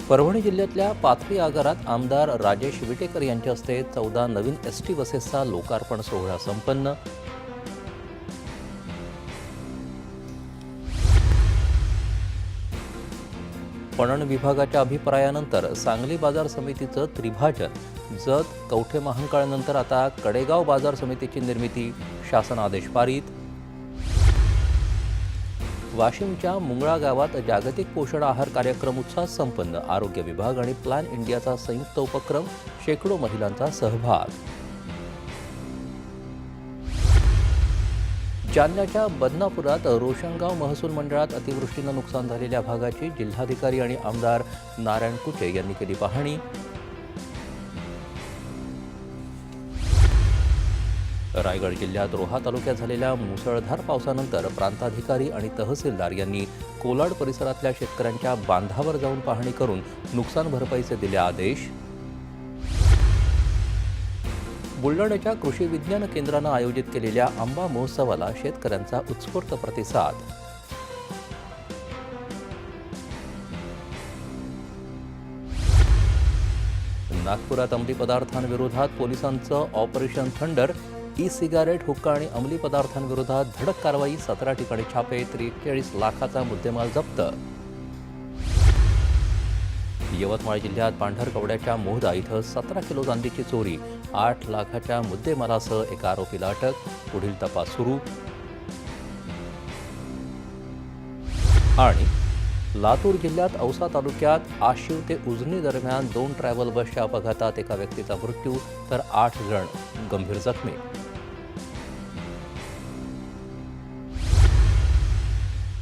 परभणी जिल्ह्यातल्या पाथरी आगारात आमदार राजेश विटेकर यांच्या हस्ते 14 नवीन एसटी बसेसचा लोकार्पण सोहळा संपन्न. पणन विभागाच्या अभिप्रायानंतर सांगली बाजार समितीचं त्रिभाजन. जत कवठे महांकाळनंतर आता कडेगाव बाजार समितीची निर्मिती. शासन आदेश पारित. वाशिमच्या मुंगळा गावात जागतिक पोषण आहार कार्यक्रम उत्साहात संपन्न. आरोग्य विभाग आणि प्लॅन इंडियाचा संयुक्त उपक्रम. शेकडो महिलांचा सहभाग. जालन्याच्या बदनापुरात रोशनगाव महसूल मंडळात अतिवृष्टीनं नुकसान झालेल्या भागाची जिल्हाधिकारी आणि आमदार नारायण कुचे यांनी केली पाहणी. रायगड जिल्ह्यात रोहा तालुक्यात झालेल्या मुसळधार पावसानंतर प्रांताधिकारी आणि तहसीलदार यांनी कोलाड परिसरातल्या शेतकऱ्यांच्या बांधावर जाऊन पाहणी करून नुकसान भरपाईचे दिले आदेश. बुलढाण्याच्या कृषी विज्ञान केंद्रानं आयोजित केलेल्या आंबा महोत्सवाला शेतकऱ्यांचा उत्स्फूर्त प्रतिसाद. नागपुरात अंमली पदार्थांविरोधात पोलिसांचं ऑपरेशन थंडर. ई सिगारेट, हुक्का आणि अंमली पदार्थांविरोधात धडक कारवाई. 17 ठिकाणी छापे. 43 लाखाचा मुद्देमाल जप्त. यवतमाळ जिल्ह्यात पांढरकवड्याच्या मोहदा इथं 17 किलो चांदीची चोरी. 8 लाखाच्या मुद्देमालासह एका आरोपीला अटक. पुढील तपास सुरू. आणि लातूर जिल्ह्यात औसा तालुक्यात आशिव ते उजनी दरम्यान 2 ट्रॅव्हल बसच्या अपघातात एका व्यक्तीचा मृत्यू तर 8 जण गंभीर जखमी.